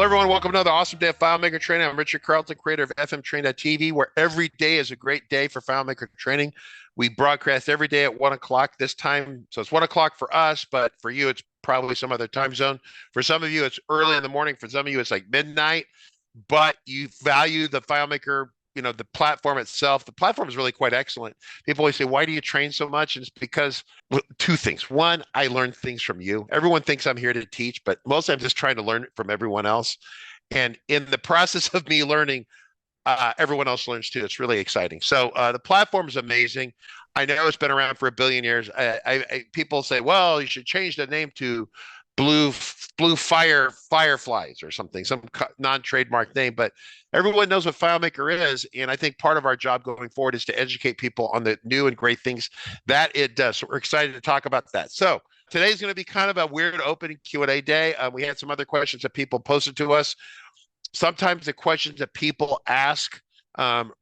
Hello, everyone. Welcome to another awesome day of FileMaker training. I'm Richard Carlton, creator of FMTrain.tv, where every day is a great day for FileMaker training. We broadcast every day at 1 o'clock this time. So it's 1 o'clock for us, but for you, it's probably some other time zone. For some of you, it's early in the morning. For some of you, it's like midnight, but you value the FileMaker, the platform itself. The platform is really quite excellent. People always say, why do you train so much? And it's because two things. One, I learn things from you. Everyone thinks I'm here to teach, but mostly I'm just trying to learn from everyone else. And in the process of me learning, everyone else learns too. It's really exciting. So the platform is amazing. I know it's been around for a billion years. People say, well, you should change the name to blue fireflies or something, some non-trademark name, but everyone knows what FileMaker is. And I think part of our job going forward is to educate people on the new and great things that it does. So we're excited to talk about that. So today's going to be kind of a weird open Q&A day. We had some other questions that people posted to us. Sometimes the questions that people ask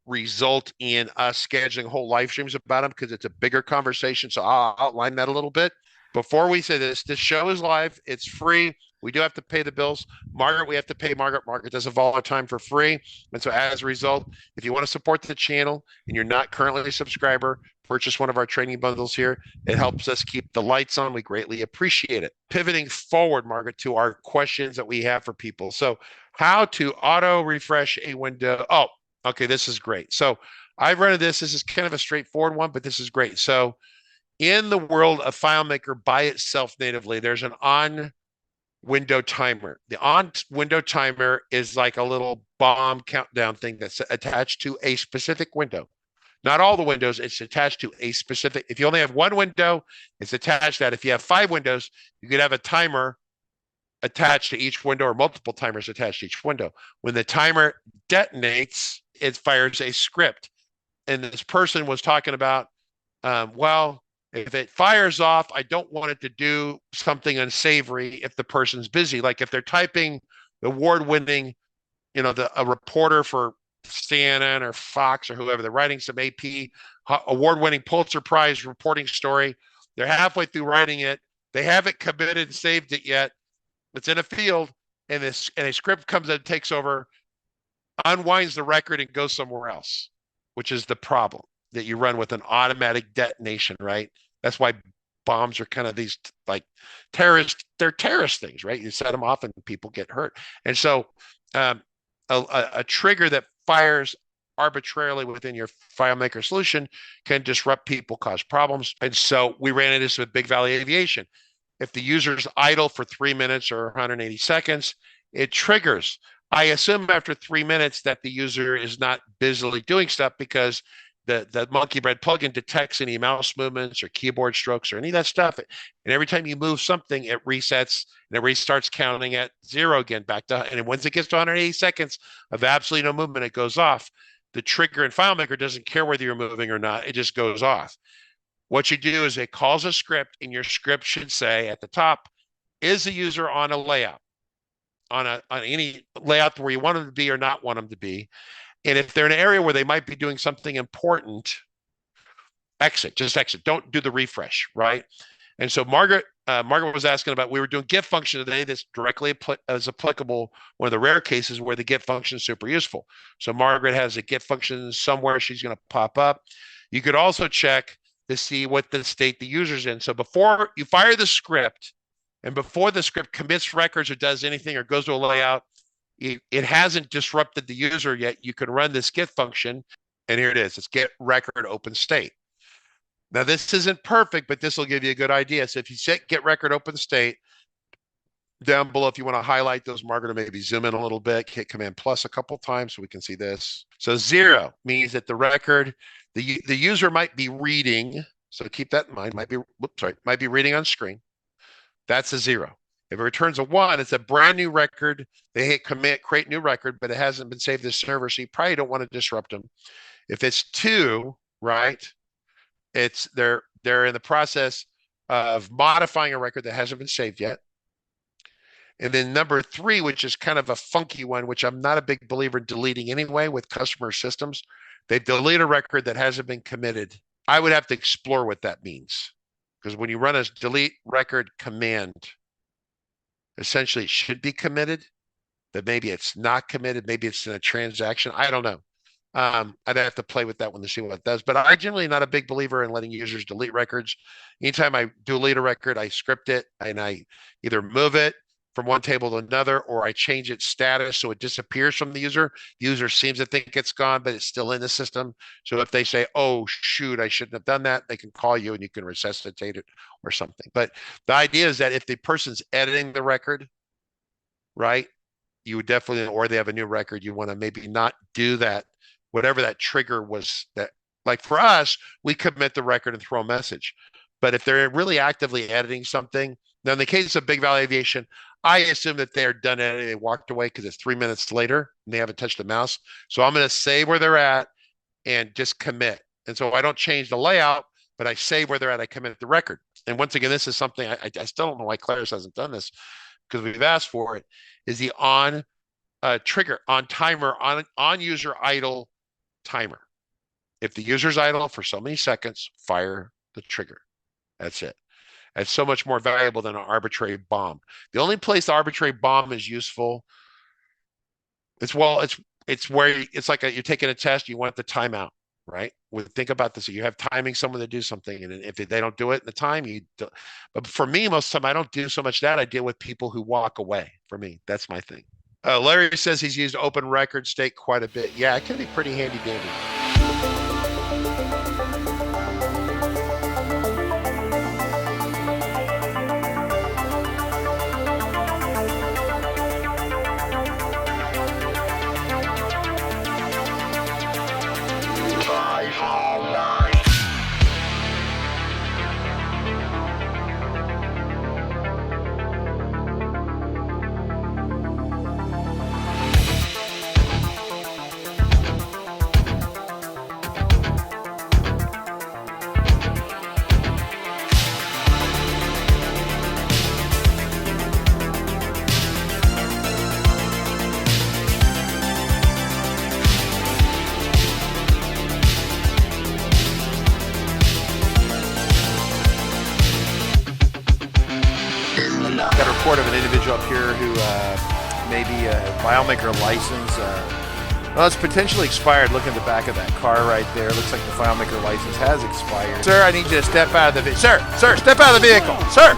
result in us scheduling whole live streams about them because it's a bigger conversation. So I'll outline that a little bit. Before we say this show is live. It's free. We do have to pay the bills. Margaret, we have to pay Margaret. Margaret does our time for free. And so as a result, if you want to support the channel and you're not currently a subscriber, purchase one of our training bundles here. It helps us keep the lights on. We greatly appreciate it. Pivoting forward, Margaret, to our questions that we have for people. So how to auto refresh a window. Oh, okay, this is great. So I've run this. This is kind of a straightforward one, but this is great. So in the world of FileMaker by itself natively, there's an on window timer. The on window timer is like a little bomb countdown thing that's attached to a specific window. Not all the windows, it's attached to a specific. If you only have one window, it's attached to that. If you have 5 windows, you could have a timer attached to each window or multiple timers attached to each window. When the timer detonates, it fires a script. And this person was talking about, well, if it fires off, I don't want it to do something unsavory if the person's busy. Like if they're typing the award-winning, a reporter for CNN or Fox or whoever, they're writing some AP award-winning Pulitzer Prize reporting story. They're halfway through writing it. They haven't committed and saved it yet. It's in a field, and a script comes in, takes over, unwinds the record, and goes somewhere else, which is the problem that you run with an automatic detonation, right? That's why bombs are kind of these like they're terrorist things, right? You set them off and people get hurt. And so a trigger that fires arbitrarily within your FileMaker solution can disrupt people, cause problems. And so we ran into this with Big Valley Aviation. If the user's idle for 3 minutes or 180 seconds, it triggers. I assume after 3 minutes that the user is not busily doing stuff because the Monkey Bread plugin detects any mouse movements or keyboard strokes or any of that stuff. And every time you move something, it resets and it restarts counting at 0 again back to, and once it gets to 180 seconds of absolutely no movement, it goes off. The trigger in FileMaker doesn't care whether you're moving or not. It just goes off. What you do is it calls a script, and your script should say at the top, is the user on a layout, on any layout where you want them to be or not want them to be. And if they're in an area where they might be doing something important, just exit. Don't do the refresh, right? And so Margaret was asking about, we were doing get function today that's directly is applicable, one of the rare cases where the get function is super useful. So Margaret has a get function somewhere she's going to pop up. You could also check to see what the state the user's in. So before you fire the script and before the script commits records or does anything or goes to a layout, it hasn't disrupted the user yet. You can run this get function, and here it is. It's get record open state. Now, this isn't perfect, but this will give you a good idea. So if you set get record open state, down below, if you want to highlight those, Margaret, maybe zoom in a little bit, hit Command plus a couple times so we can see this. So 0 means that the record, the user might be reading. So keep that in mind. Might be reading on screen. That's a 0. If it returns a 1, it's a brand new record. They hit commit, create new record, but it hasn't been saved to the server, so you probably don't want to disrupt them. If it's 2, right, they're in the process of modifying a record that hasn't been saved yet. And then number 3, which is kind of a funky one, which I'm not a big believer in deleting anyway with customer systems. They delete a record that hasn't been committed. I would have to explore what that means, because when you run a delete record command, essentially it should be committed. that maybe it's not committed, maybe it's in a transaction. I don't know. I'd have to play with that one to see what it does. But I generally not a big believer in letting users delete records. Anytime I delete a record, I script it and I either move it from one table to another, or I change its status so it disappears from the user. The user seems to think it's gone, but it's still in the system. So if they say, oh, shoot, I shouldn't have done that, they can call you and you can resuscitate it or something. But the idea is that if the person's editing the record, right, you would definitely, or they have a new record, you want to maybe not do that, whatever that trigger was. That, like for us, we commit the record and throw a message. But if they're really actively editing something, now in the case of Big Valley Aviation, I assume that they're done editing, they walked away because it's 3 minutes later and they haven't touched the mouse. So I'm going to say where they're at and just commit. And so I don't change the layout, but I say where they're at, I commit the record. And once again, this is something I still don't know why Claris hasn't done this, because we've asked for it, is the on trigger, on timer, on user idle timer. If the user's idle for so many seconds, fire the trigger. That's it. It's so much more valuable than an arbitrary bomb. The only place the arbitrary bomb is useful, it's where it's like you're taking a test, you want the timeout, right? Think about this. You have timing someone to do something, and if they don't do it in the time, you do. But for me, most of the time, I don't do so much that. I deal with people who walk away. For me, that's my thing. Larry says he's used OpenRecordState quite a bit. Yeah, it can be pretty handy dandy. Got a report of an individual up here who may be a FileMaker license. Well, it's potentially expired. Look at the back of that car right there. Looks like the FileMaker license has expired. Sir, I need you to step out of the vehicle. Sir, step out of the vehicle. Sir.